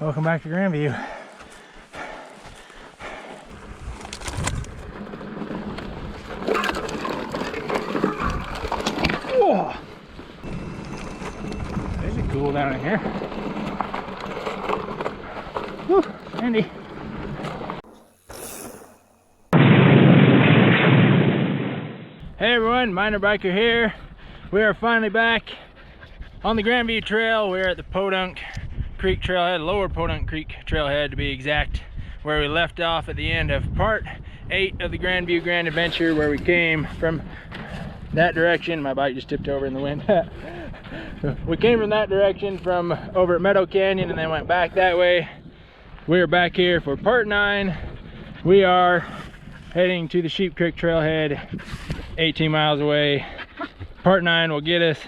Welcome back to Grandview. Whoa! There's a cool down in here. Whew, sandy. Hey everyone, MinerBiker here. We are finally back on the Grandview Trail. We're at the Podunk Creek trailhead, Lower Podunk Creek trailhead to be exact, where we left off at the end of part 8 of the Grandview Grand Adventure, where we came from that direction. My bike just tipped over in the wind. We came from that direction from over at Meadow Canyon and then went back that way. We're back here for part 9. We are heading to the Sheep Creek trailhead, 18 miles away. Part 9 will get us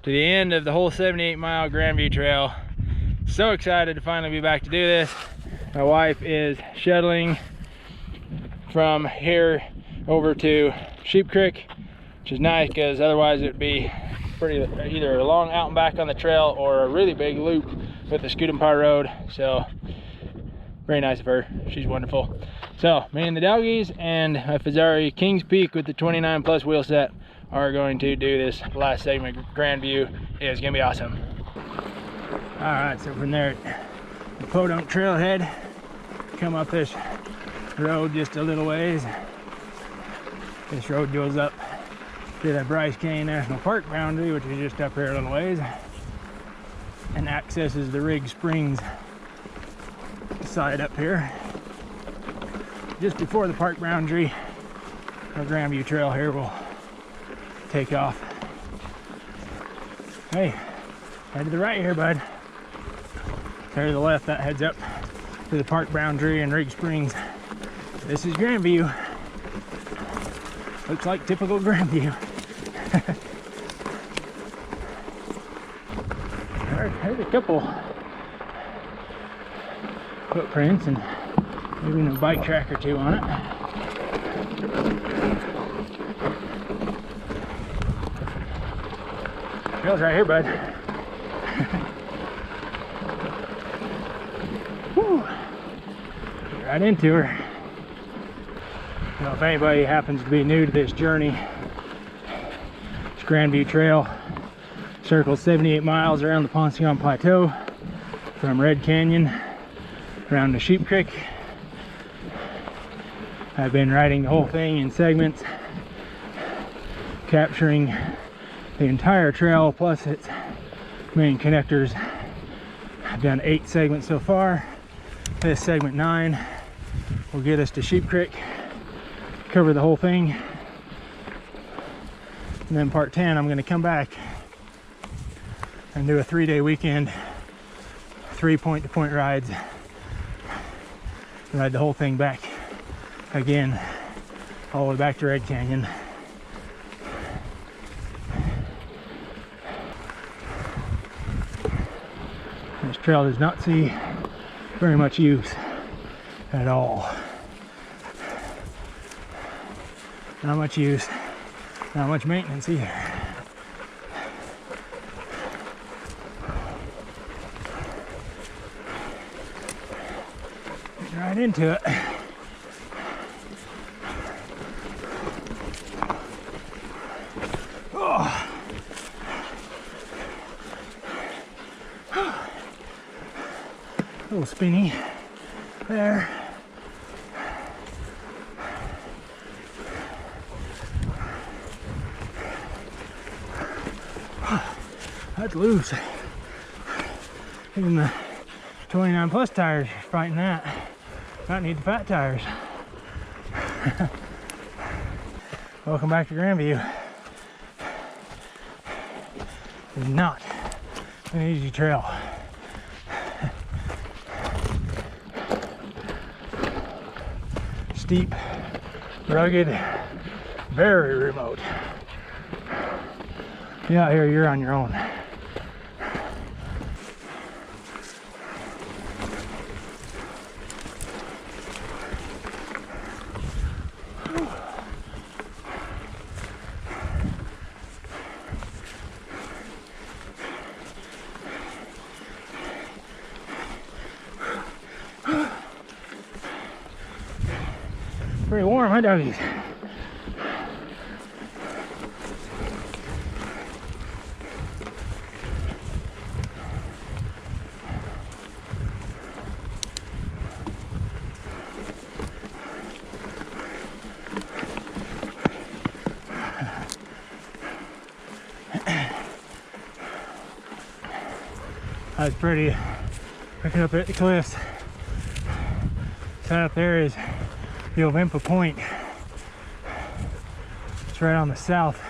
to the end of the whole 78-mile Grandview Trail. So excited to finally be back to do this. My wife is shuttling from here over to Sheep Creek, which is nice because otherwise it would be either a long out and back on the trail or a really big loop with the Scoot and Par Road. So very nice of her. She's wonderful. So me and the doggies and a Fezzari Kings Peak with the 29 plus wheel set are going to do this last segment. Grandview is gonna be awesome. All right, so from there at the Podunk trailhead, come up this road just a little ways. This road goes up to the Bryce Canyon National Park boundary, which is just up here a little ways, and accesses the Rig Springs side up here. Just before the park boundary, our Grandview Trail here will take off. Hey, head to the right here, bud. Head to the left, that heads up to the park boundary and Rig Springs. This is Grandview. Looks like typical Grandview. There's a couple footprints and maybe a bike track or two on it. Trail's right here, bud. Whew. Get right into her. Now, if anybody happens to be new to this journey, this Grandview Trail circles 78 miles around the Paunsaugunt Plateau from Red Canyon around to Sheep Creek. I've been riding the whole thing in segments, capturing the entire trail plus its main connectors. I've done 8 segments so far. This segment 9 will get us to Sheep Creek, cover the whole thing, and then part 10 I'm going to come back and do a 3-day weekend, 3 point-to-point rides, ride the whole thing back again, all the way back to Red Canyon. This trail does not see very much use at all. Not much use, not much maintenance either. Getting right into it. Oh. A little spinny there. That's loose. Even the 29 plus tires are fighting that. Might need the fat tires. Welcome back to Grandview. It's not an easy trail. Steep, rugged, very remote. Yeah, out here you're on your own. Pretty warm, huh, doggies? I was pretty picking up at the cliffs. So up there is the Ovimpa Point. It's right on the south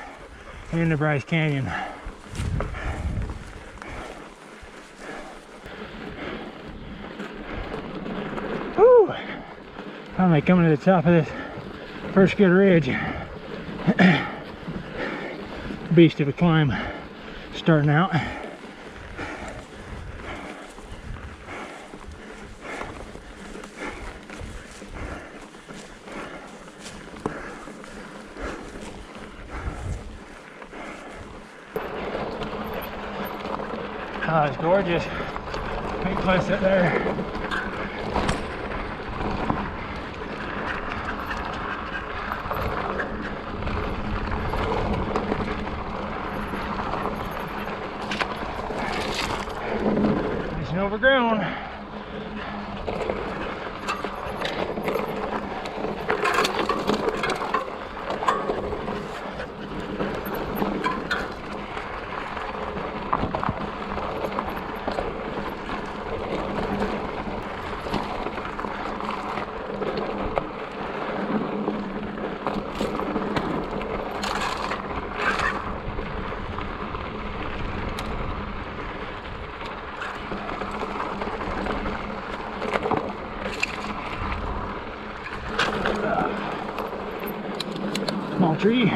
end of Bryce Canyon. Woo! Finally coming to the top of this first good ridge. Beast of a climb starting out. Oh, it's gorgeous. Big cliffs up there. Nice and overgrown. Small tree.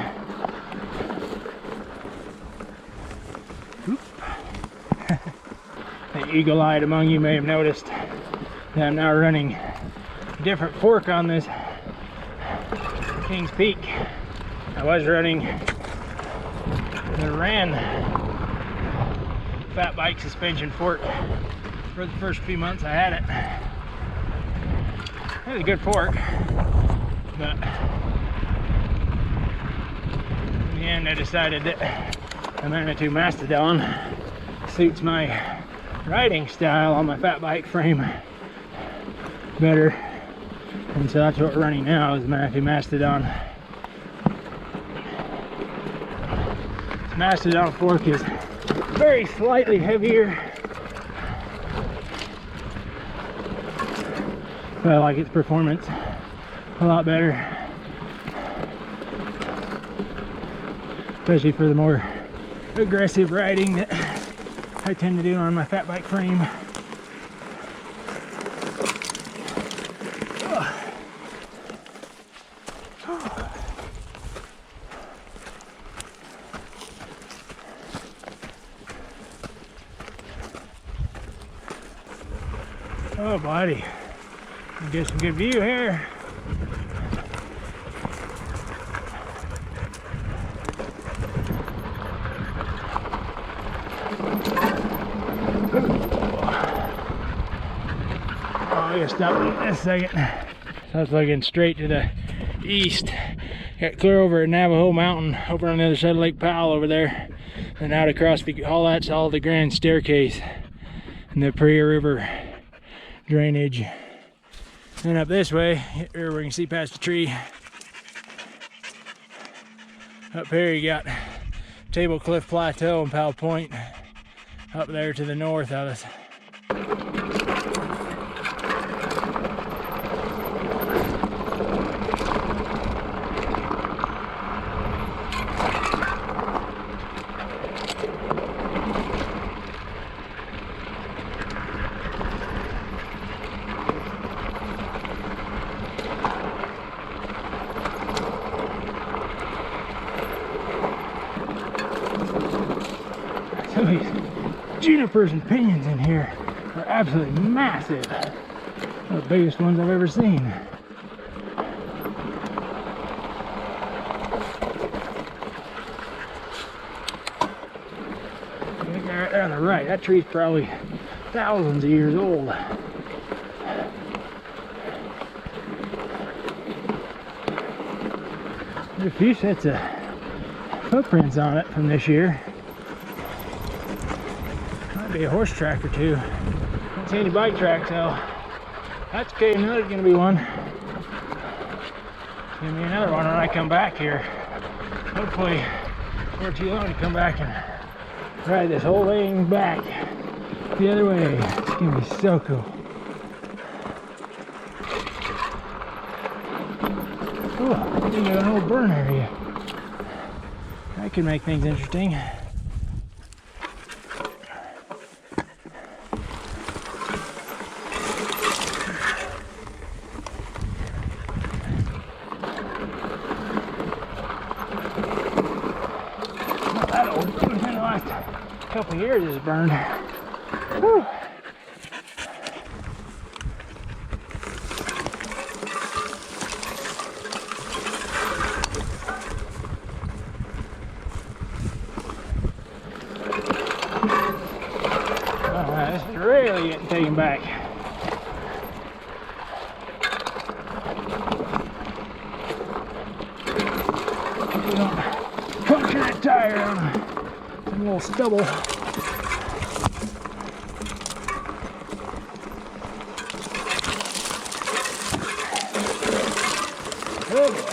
The eagle-eyed among you may have noticed that I'm now running a different fork on this Kings Peak. I was running the Ran fat bike suspension fork for the first few months I had it. It was a good fork, but in the end I decided that the Manitou Mastodon suits my riding style on my fat bike frame better, and so that's what we're running now, is the Manitou Mastodon. This Mastodon fork is very slightly heavier, but I like its performance a lot better, especially for the more aggressive riding that I tend to do on my fat bike frame. Oh, buddy, get some good view here. I gotta stop in a second. So I was looking straight to the east. Got clear over at Navajo Mountain, over on the other side of Lake Powell over there, and out across. All that's all the Grand Staircase and the Prairie River drainage. And up this way, here we can see past the tree. Up here you got Table Cliff Plateau and Powell Point up there to the north of us. So these junipers and pinyons in here are absolutely massive. They're the biggest ones I've ever seen. Right there on the right, that tree's probably thousands of years old. There's a few sets of footprints on it from this year. Might be a horse track or two. Don't see any bike tracks though. That's okay, another's gonna be one. It's gonna be another one when I come back here. Hopefully, before too long to come back and ride this whole thing back the other way. It's gonna be so cool. Oh, you got an old burn area. That could make things interesting. Couple years is burned. Whew. This is really getting taken back. We don't puncture that tire on some little stubble. Oh boy.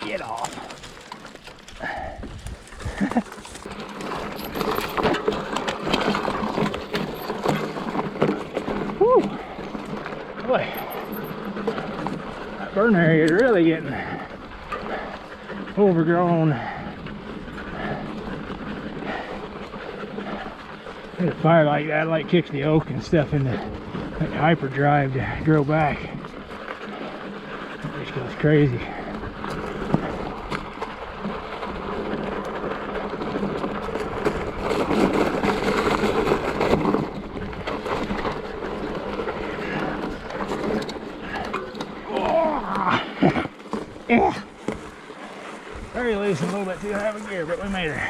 Get off. Whew. Boy, that burn area is really getting overgrown. A fire like that, like kicks the oak and stuff into like hyperdrive to grow back. It just goes crazy. Yeah. Very loose and a little bit too heavy gear, but we made her.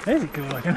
This is cool looking.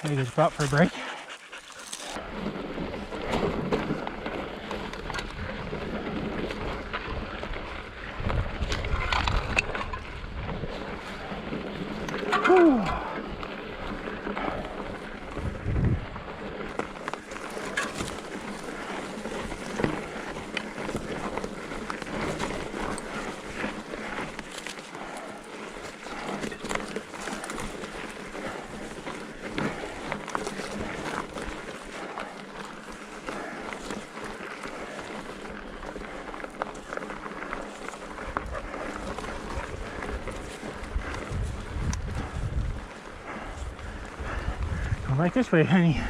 Maybe it's about for a break. Whew. Like this way, honey.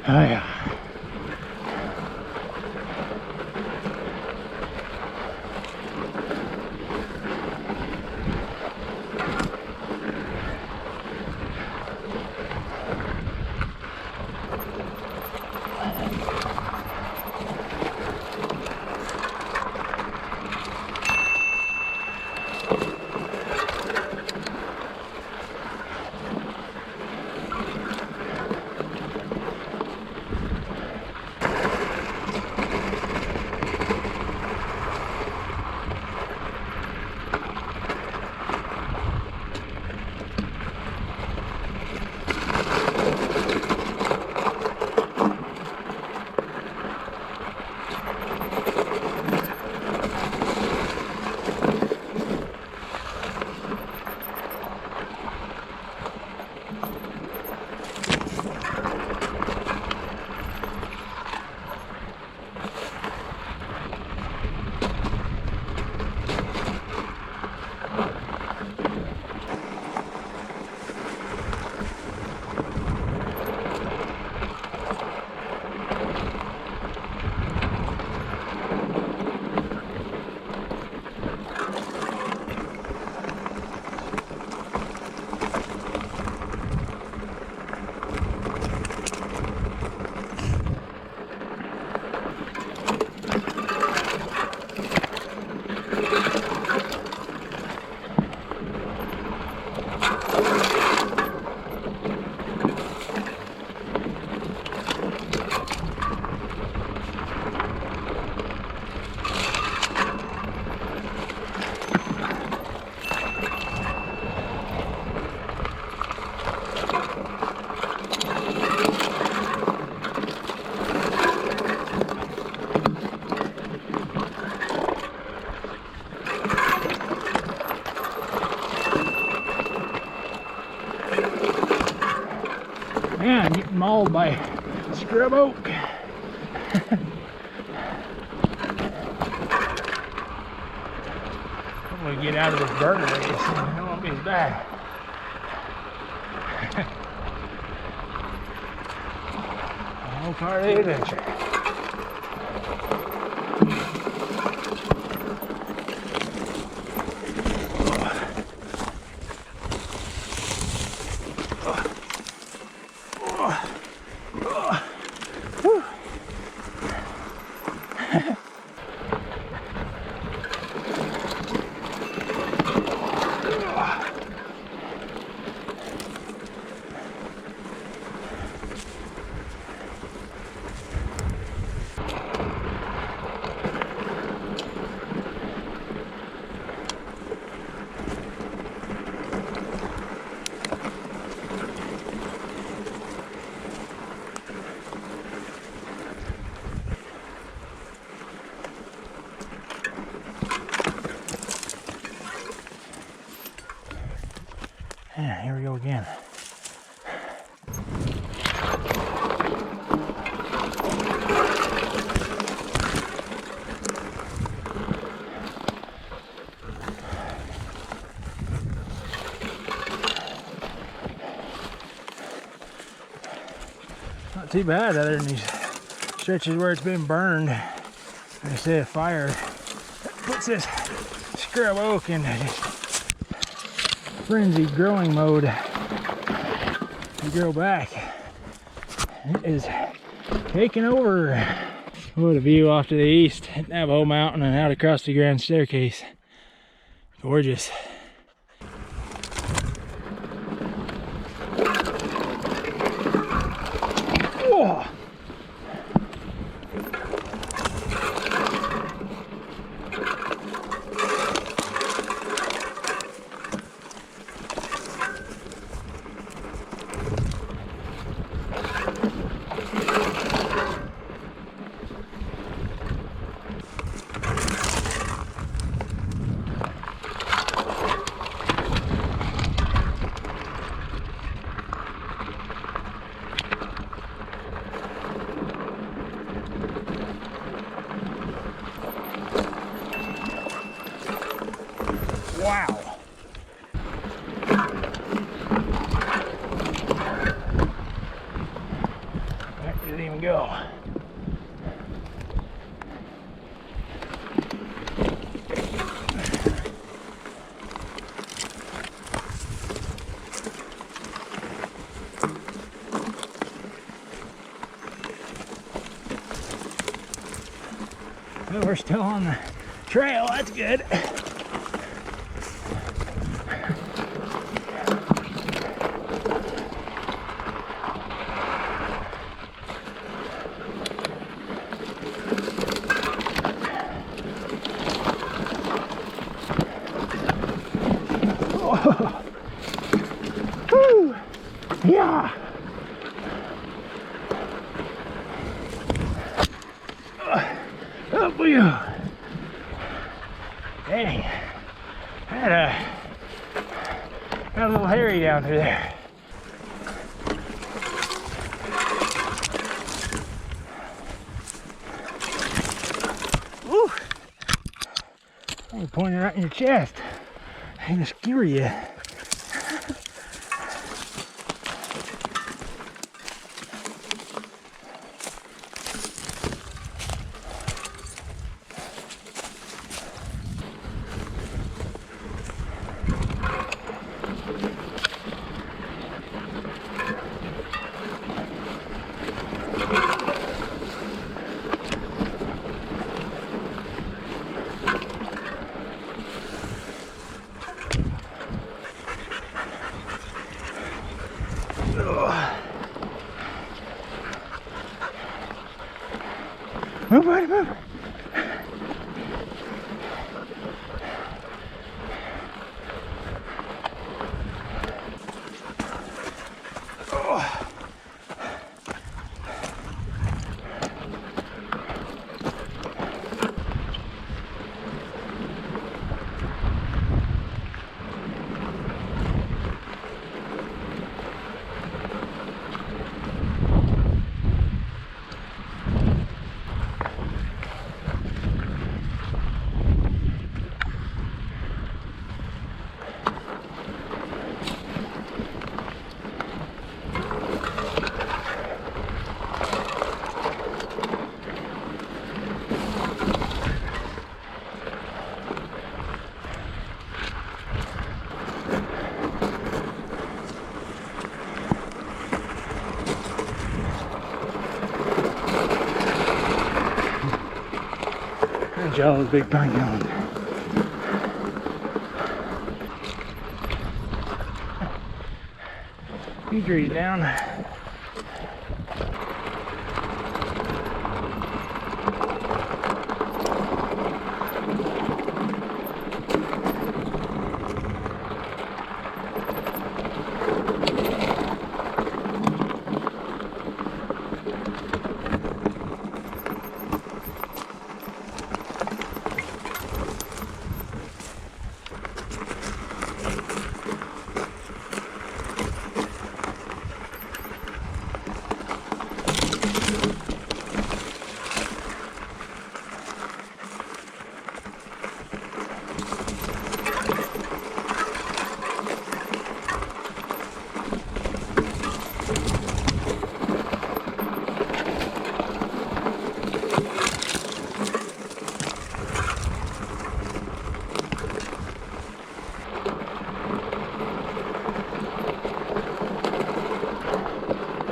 Oh yeah. scrub oak. I'm gonna get out of this burner race. I don't want to be as bad. All part of the adventure. Yeah, here we go again. Not too bad other than these stretches where it's been burned. Like I said, a fire puts this scrub oak in just frenzied growing mode to grow back. It is taking over. What a view off to the east, Navajo Mountain and out across the Grand Staircase. Gorgeous. Whoa. Wow. That didn't even go. Well, we're still on the trail, that's good. Woo! Yeah! Up we go! Dang! Got a little hairy down through there. Woo! I'm pointing right in your chest. I'm gonna skewer you. Move, buddy, move. bunch of all those big pine cones. Few trees down.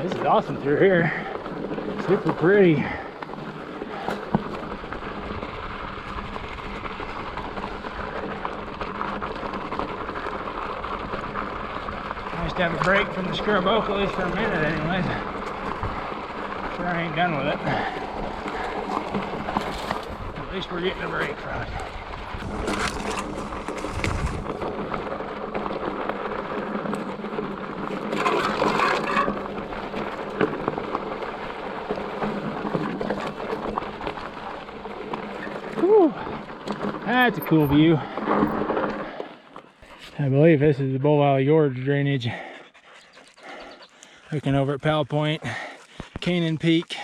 This is awesome through here. Super pretty. Nice to have a break from the scrub oak, at least for a minute anyways. Sure I ain't done with it. At least we're getting a break from it. Whew. That's a cool view. I believe this is the Bull Valley Gorge drainage. Looking over at Powell Point, Canyon Peak.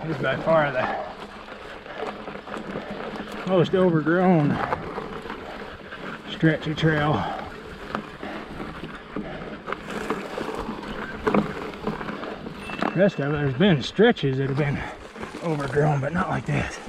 This is by far the most overgrown stretch of trail. The rest of it, there's been stretches that have been overgrown, but not like this.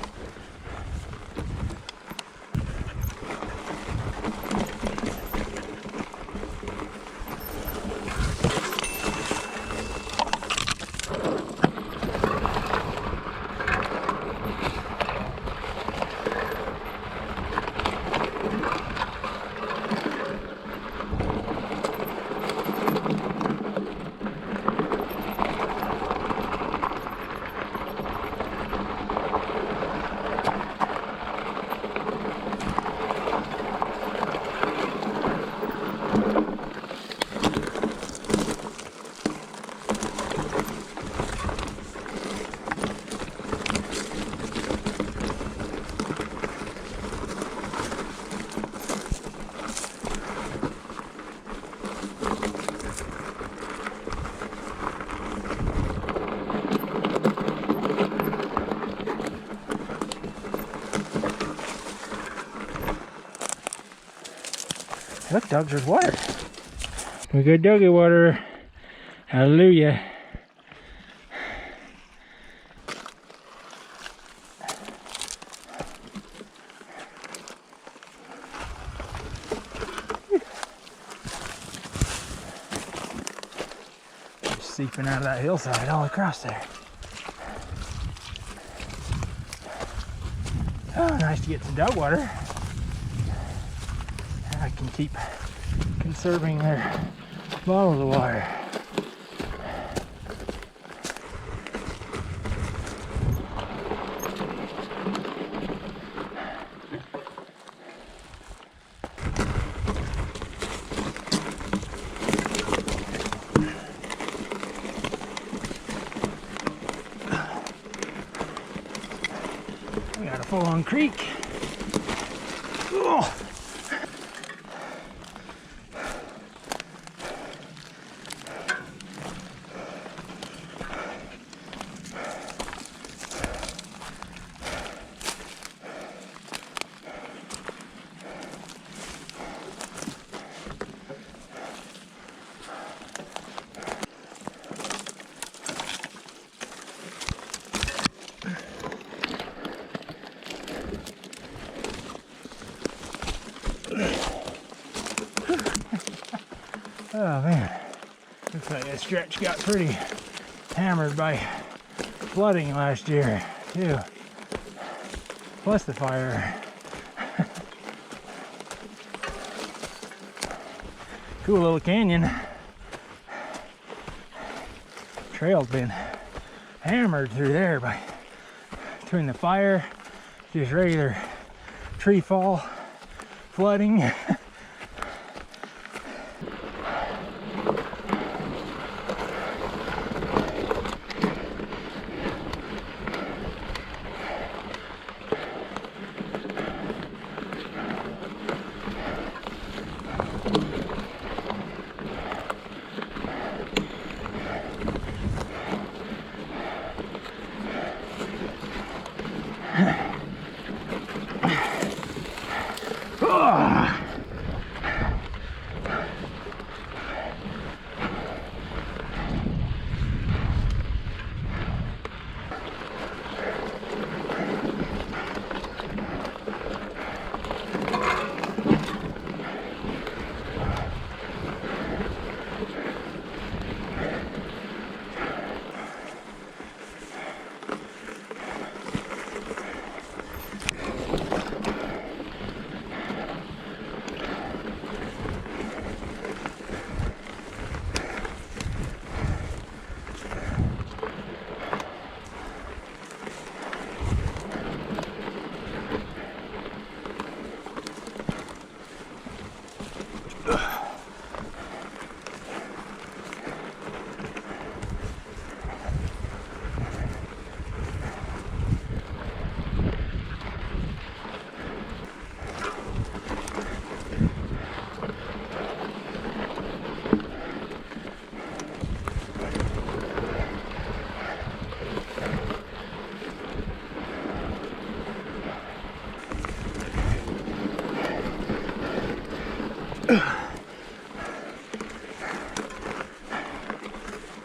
Look, dogs, there's water. We got doggy water. Hallelujah. Just seeping out of that hillside all across there. Oh, nice to get some dog water. I can keep conserving their bottles of water. We got a full-on creek. Oh. Oh man, looks like that stretch got pretty hammered by flooding last year too, plus the fire. Cool little canyon. Trail's been hammered through there by between the fire, just regular tree fall, flooding.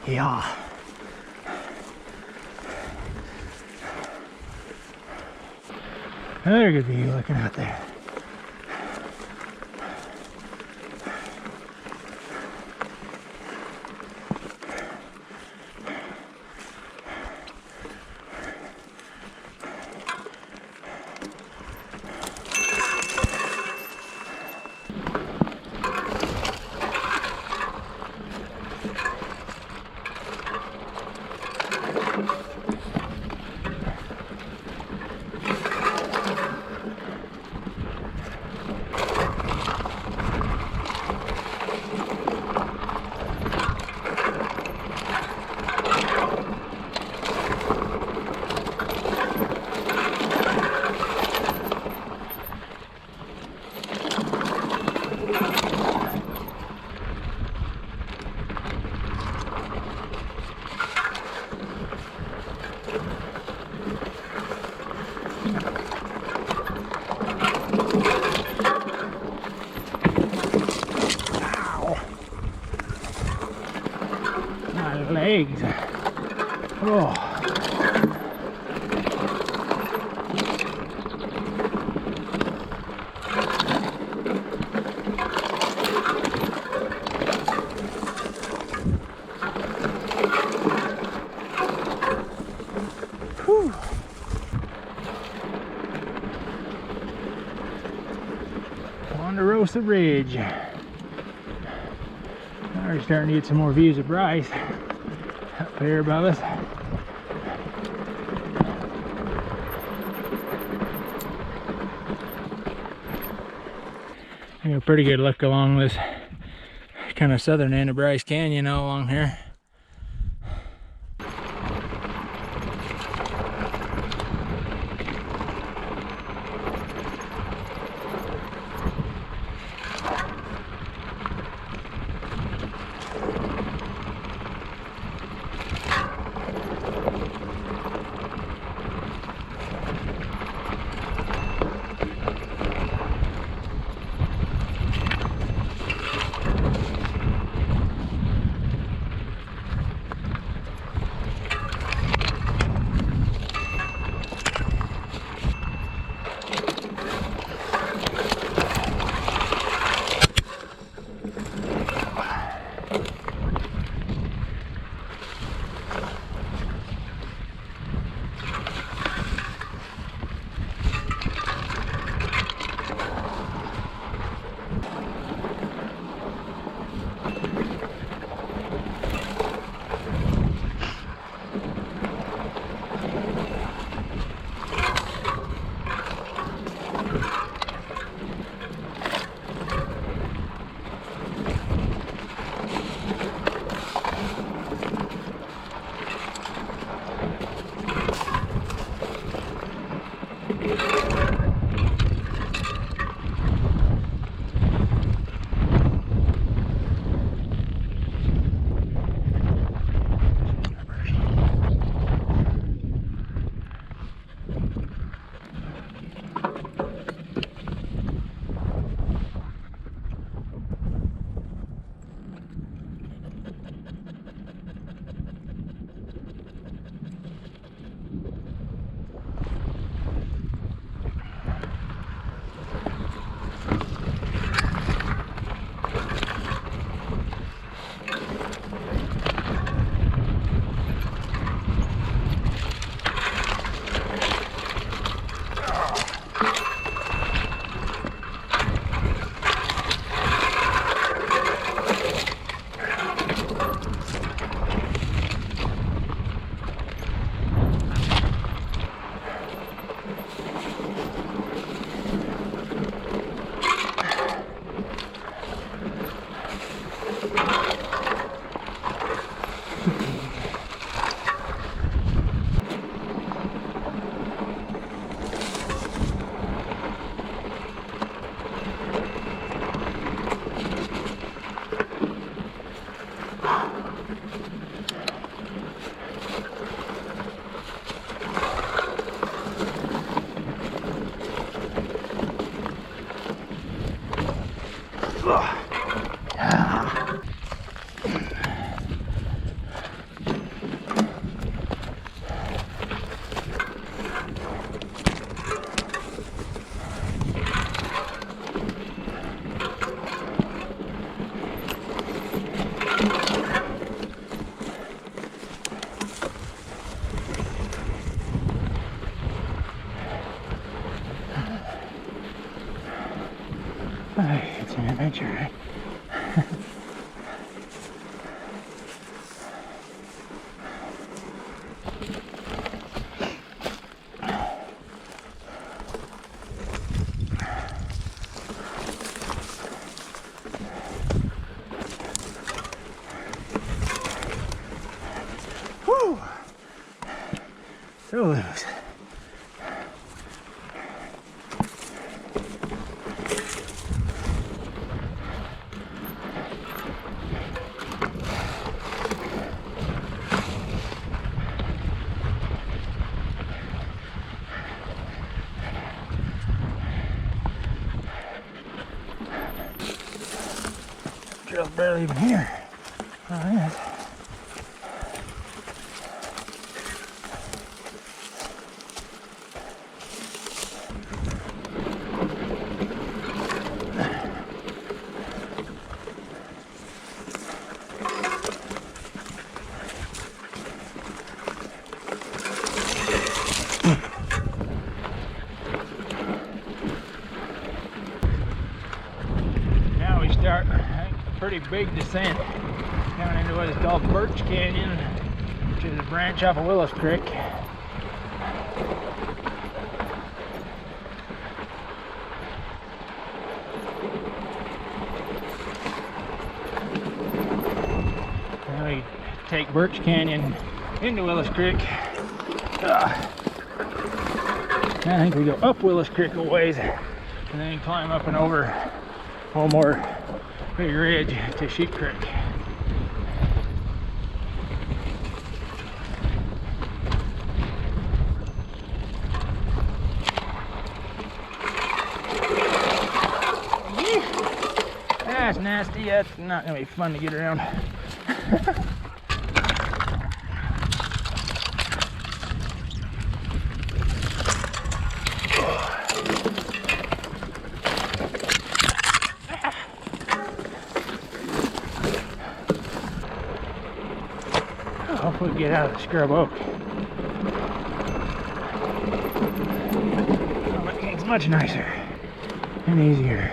Yeah. Another good view looking out there. Legs. Oh. Whew. Ponderosa Ridge. Now we're starting to get some more views of Bryce up here above us. You know, pretty good look along this kind of southern end of Bryce Canyon all along here. Hey, it's an adventure, right? Woo! So loose. Trail's barely even here. Oh, yes. Now we start, I think, a pretty big descent down into what is called Birch Canyon, which is a branch off of Willis Creek. Now we take Birch Canyon into Willis Creek. I think we go up Willis Creek a ways and then climb up and over one more big ridge to Sheep Creek. That's nasty. That's not going to be fun to get around. Hopefully we get out of the scrub oak. It's much nicer and easier.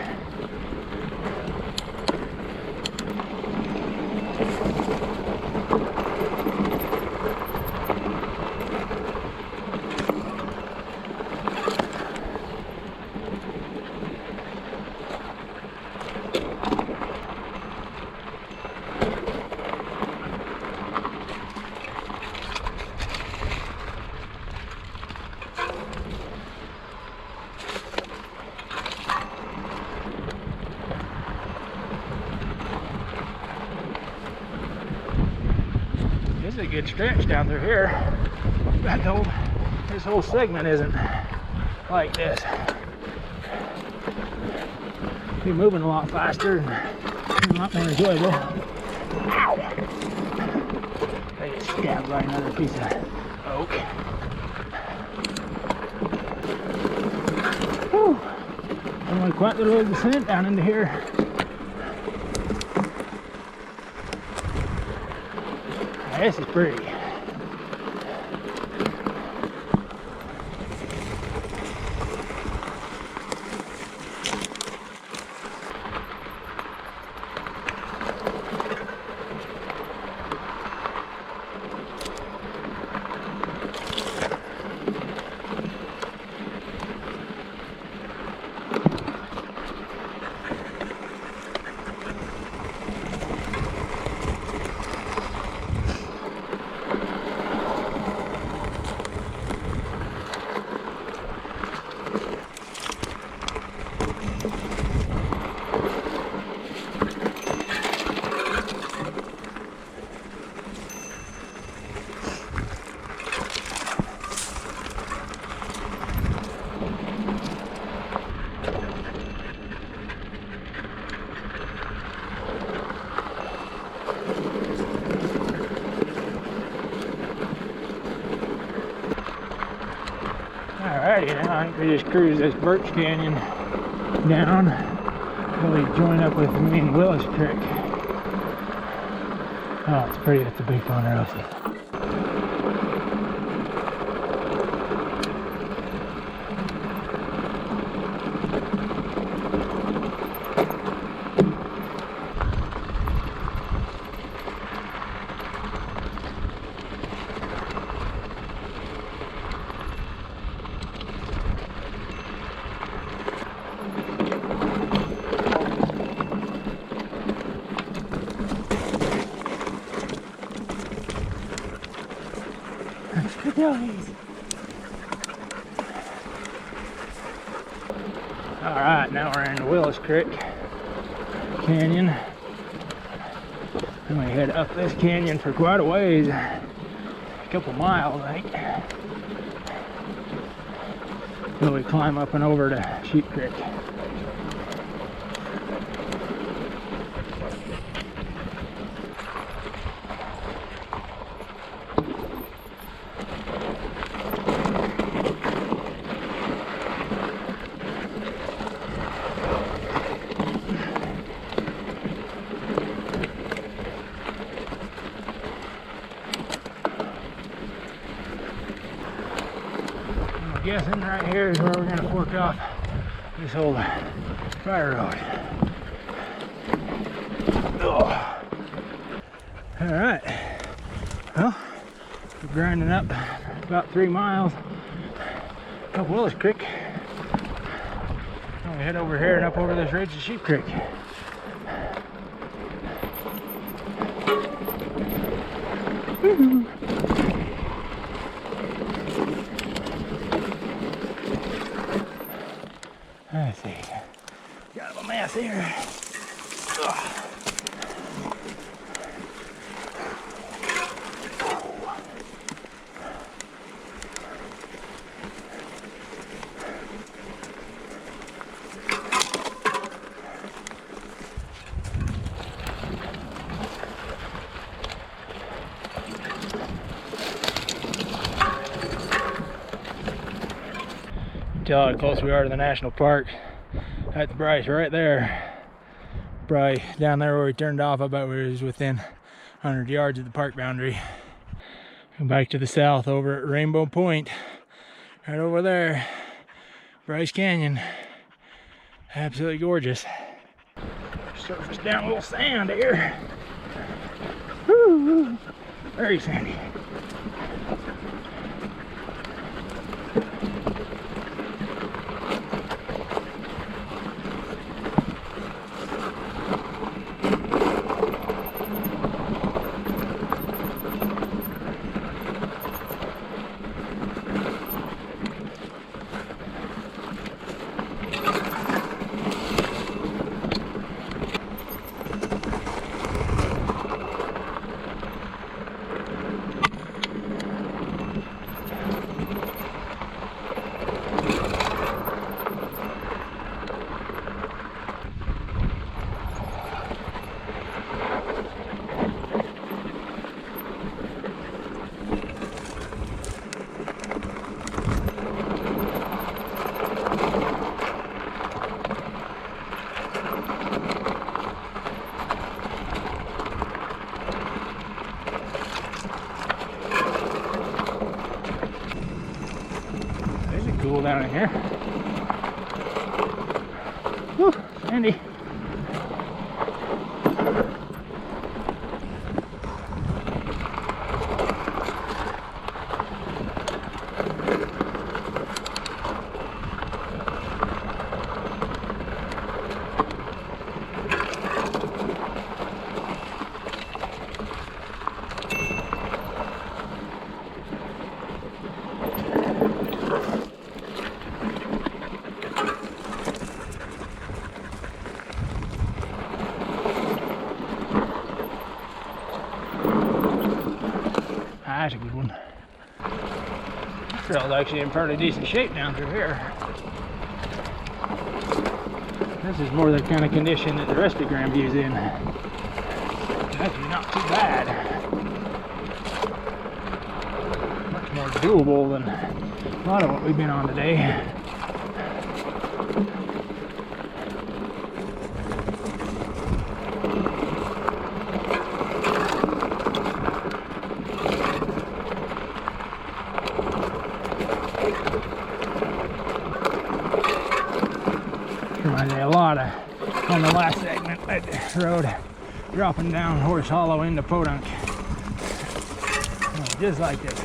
This is a good stretch down through here. This whole segment isn't like this. Be moving a lot faster and a lot more enjoyable. Ow! I get stabbed by another piece of oak. Whew. Only quite a little descent down into here. This is pretty. Alrighty, now I think we just cruise this Birch Canyon down until we join up with the main Willis Creek. Oh, it's pretty at the big Ponderosa. Nice. All right, now we're in the Willis Creek canyon. I'm gonna head up this canyon for quite a ways, a couple miles, I think. Till we climb up and over to Sheep Creek. I'm guessing right here is where we're going to fork off this old fire road. Alright, well, we're grinding up about 3 miles up Willis Creek. We head over here and up over this ridge to Sheep Creek. Woo-hoo. Let's see, got a mess here. Ugh. Tell how close we are to the national park. At the Bryce right there. Probably down there where we turned off, I bet we was within 100 yards of the park boundary. Come back to the south over at Rainbow Point. Right over there. Bryce Canyon. Absolutely gorgeous. Surface down a little sand here. Woo! Very sandy. Cool down in here. Woo, sandy. That's a good one. This trail's actually in pretty decent shape down through here. This is more the kind of condition that the rest of Grandview's in. Actually not too bad. Much more doable than a lot of what we've been on today. Reminded me a lot of on the last segment of the road, dropping down Horse Hollow into Podunk. Just like this.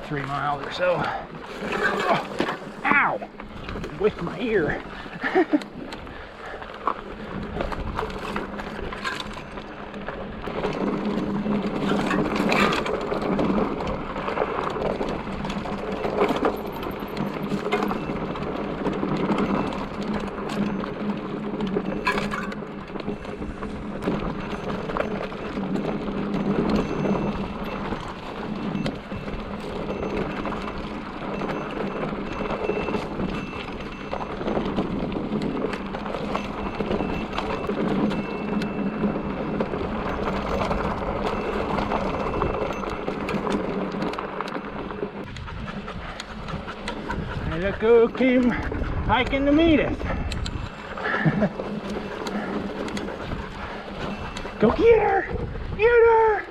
3 miles or so. Oh, ow! With my ear. Look who came hiking to meet us. Go get her! Get her!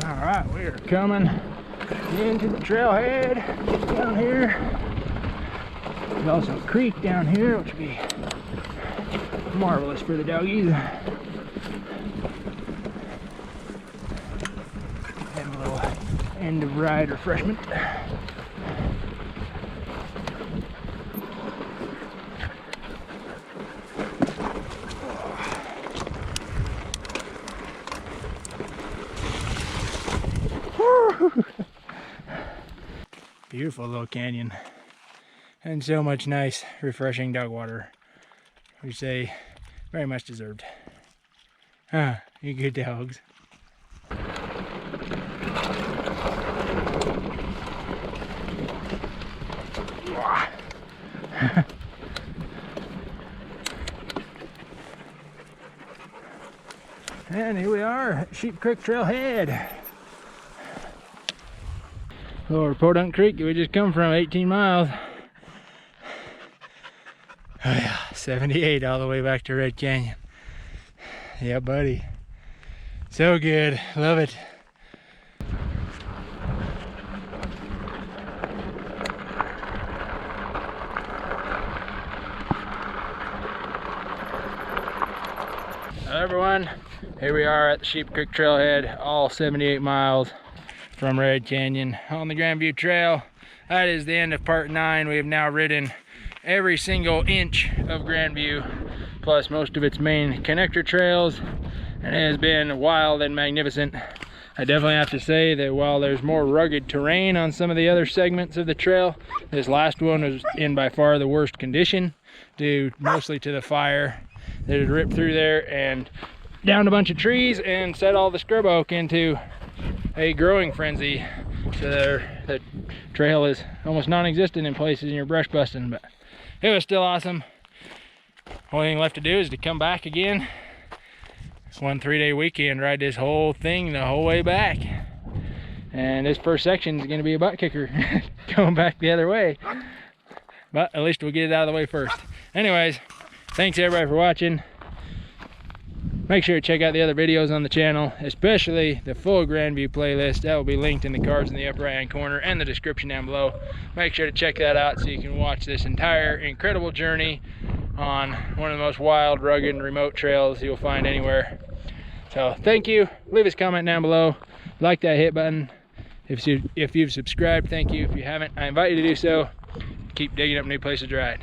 Alright, we are coming into the trailhead down here. There's also a creek down here, which would be marvelous for the doggies. Have a little end of ride refreshment. Beautiful little canyon, and so much nice, refreshing dog water. We say very much deserved. Ah, you good dogs. And here we are at Sheep Creek Trailhead. Lower Podunk Creek, we just come from 18 miles. Oh yeah, 78 all the way back to Red Canyon. Yeah, buddy. So good, love it. Hello everyone, here we are at the Sheep Creek Trailhead, all 78 miles from Red Canyon on the Grandview Trail. That is the end of part 9. We have now ridden every single inch of Grandview, plus most of its main connector trails, and it has been wild and magnificent. I definitely have to say that while there's more rugged terrain on some of the other segments of the trail, this last one was in by far the worst condition, due mostly to the fire that had ripped through there and downed a bunch of trees and set all the scrub oak into a growing frenzy. So the trail is almost non-existent in places and you're brush busting, but it was still awesome. Only thing left to do is to come back again. One 3-day weekend, ride this whole thing the whole way back. And this first section is going to be a butt kicker going back the other way. But at least we'll get it out of the way first. Anyways, thanks everybody for watching. Make sure to check out the other videos on the channel, especially the full Grandview playlist. That will be linked in the cards in the upper right hand corner and the description down below. Make sure to check that out so you can watch this entire incredible journey on one of the most wild, rugged, and remote trails you'll find anywhere. So thank you. Leave us a comment down below. Like that hit button. If you've subscribed, thank you. If you haven't, I invite you to do so. Keep digging up new places to ride.